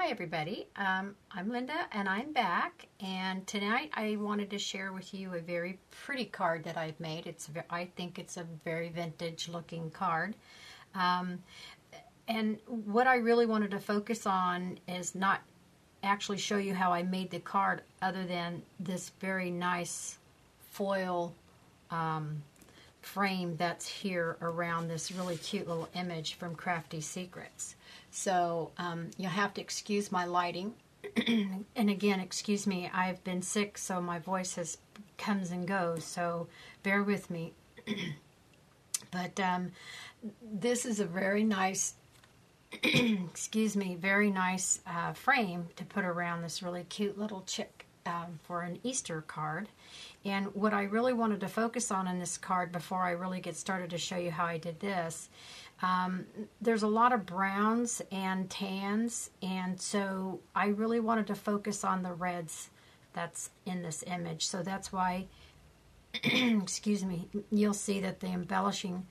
Hi everybody, I'm Linda and I'm back, and tonight I wanted to share with you a very pretty card that I've made. I think it's a very vintage looking card, and what I really wanted to focus on is not actually show you how I made the card other than this very nice foil frame that's here around this really cute little image from Crafty Secrets. So you'll have to excuse my lighting. And again, excuse me, I've been sick, so my voice comes and goes, so bear with me. But this is a very nice, excuse me, very nice frame to put around this really cute little chick for an Easter card. And what I really wanted to focus on in this card before I really get started to show you how I did this, there's a lot of browns and tans, and so I really wanted to focus on the reds that's in this image. So that's why, excuse me, you'll see that the embellishing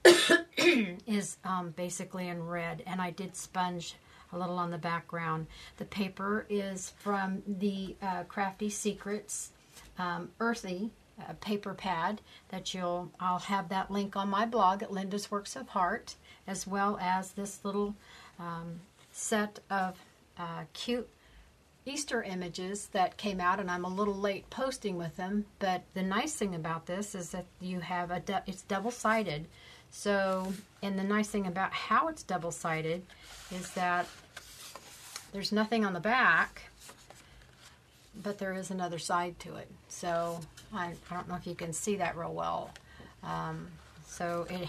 is basically in red, and I did sponge a little on the background. The paper is from the Crafty Secrets earthy paper pad that I'll have that link on my blog at Linda's Works of Heart, as well as this little set of cute Easter images that came out, and I'm a little late posting with them, but the nice thing about this is that you have it's double-sided. So, and the nice thing about how it's double-sided is that there's nothing on the back, but there is another side to it. So I don't know if you can see that real well. So it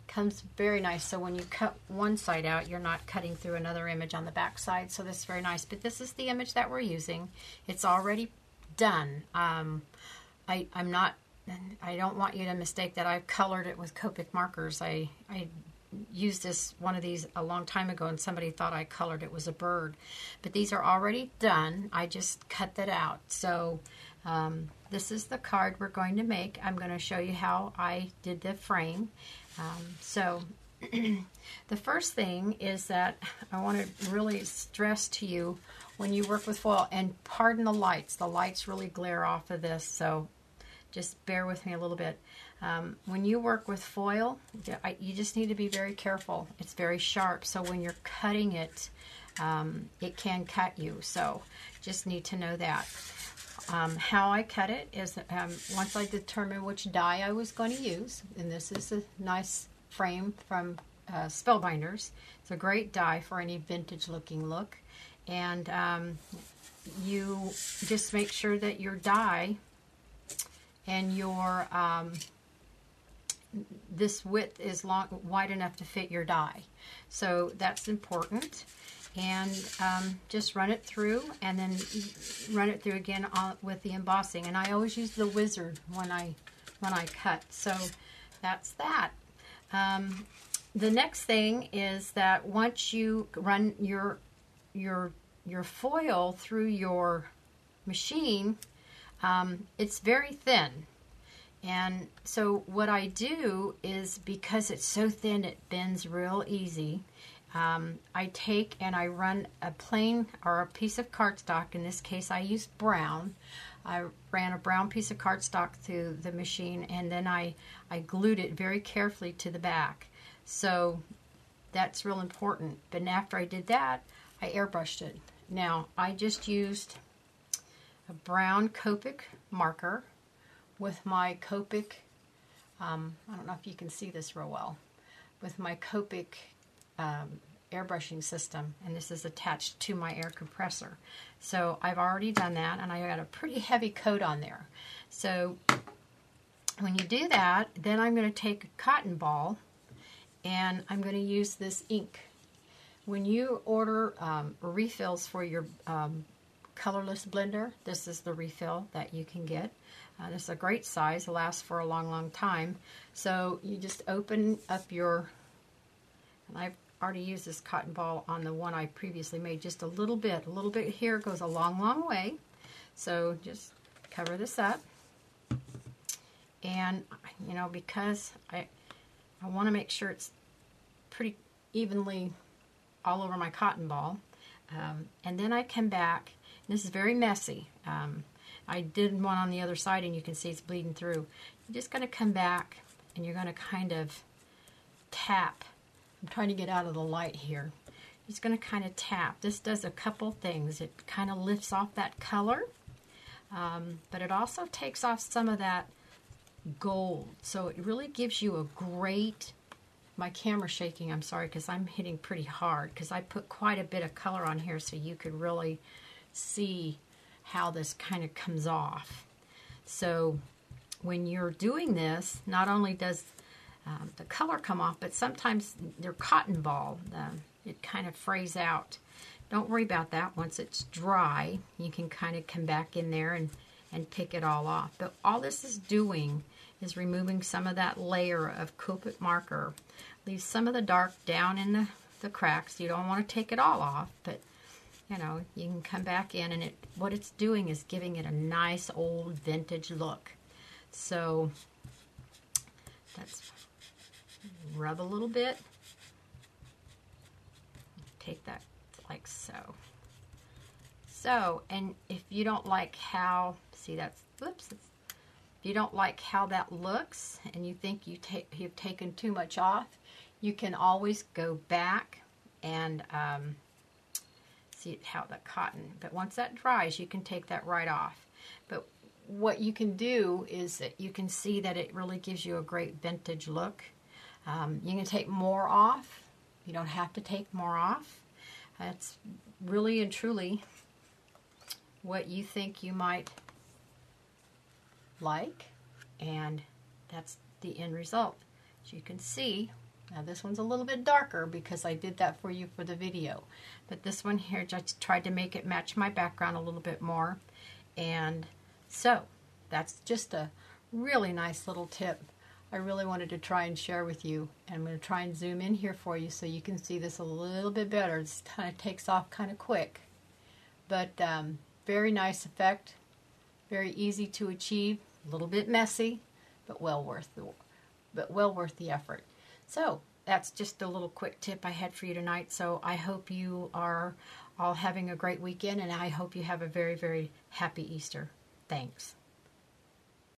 comes very nice. So when you cut one side out, you're not cutting through another image on the back side. So this is very nice. But this is the image that we're using. It's already done. I don't want you to mistake that I've colored it with Copic markers. I used one of these a long time ago, and somebody thought I colored it was a bird. But these are already done. I just cut that out. So this is the card we're going to make. I'm going to show you how I did the frame. So the first thing is that I want to really stress to you when you work with foil, and pardon the lights really glare off of this, so just bear with me a little bit. When you work with foil, you just need to be very careful. It's very sharp, so when you're cutting it, it can cut you. So just need to know that. How I cut it is once I determined which die I was going to use, and this is a nice frame from Spellbinders. It's a great die for any vintage looking look. And you just make sure that your die and your this width is wide enough to fit your die. So that's important. And just run it through, and then run it through again with the embossing. And I always use the wizard when I cut. So that's that. The next thing is that once you run your foil through your machine, it's very thin. And so what I do is, because it's so thin it bends real easy, I take and I run a plain or a piece of cardstock. In this case I used brown. I ran a brown piece of cardstock through the machine, and then I glued it very carefully to the back. So that's real important. But after I did that, I airbrushed it. Now I just used a brown Copic marker with my Copic, I don't know if you can see this real well, with my Copic airbrushing system, and this is attached to my air compressor. So I've already done that, and I got a pretty heavy coat on there. So when you do that, then I'm going to take a cotton ball, and I'm going to use this ink. When you order refills for your colorless blender, this is the refill that you can get. This is a great size. It'll last for a long time. So you just open up your, and I've already used this cotton ball on the one I previously made, just a little bit here goes a long way. So just cover this up, and because I want to make sure it's pretty evenly all over my cotton ball, And then I come back. This is very messy. I did one on the other side, and you can see it's bleeding through. You're just going to come back, and you're going to kind of tap. I'm trying to get out of the light here. You're just going to kind of tap. This does a couple things. It kind of lifts off that color, but it also takes off some of that gold. So it really gives you a great... My camera's shaking, I'm sorry, because I'm hitting pretty hard, because I put quite a bit of color on here so you could really see how this kind of comes off. So when you're doing this, not only does the color come off, but sometimes your cotton ball, it kind of frays out. Don't worry about that. Once it's dry, you can kind of come back in there and pick it all off. But all this is doing is removing some of that layer of Copic marker. Leave some of the dark down in the cracks. You don't want to take it all off, but you know, you can come back in, and what it's doing is giving it a nice old vintage look. So let's rub a little bit. Take that like so. So, and if you don't like how, see that's, whoops, if you don't like how that looks and you think you've taken too much off, you can always go back and see how the cotton, but once that dries, you can take that right off. But what you can do is that you can see that it really gives you a great vintage look. You can take more off. You don't have to take more off. That's really and truly what you think you might like, and that's the end result. As you can see, now this one's a little bit darker because I did that for you for the video, but this one here just tried to make it match my background a little bit more. And so that's just a really nice little tip I really wanted to try and share with you. And I'm going to try and zoom in here for you so you can see this a little bit better. It kind of takes off kind of quick, but very nice effect, very easy to achieve, a little bit messy, but well worth the effort. So that's just a little quick tip I had for you tonight. So I hope you are all having a great weekend, and I hope you have a very, very happy Easter. Thanks.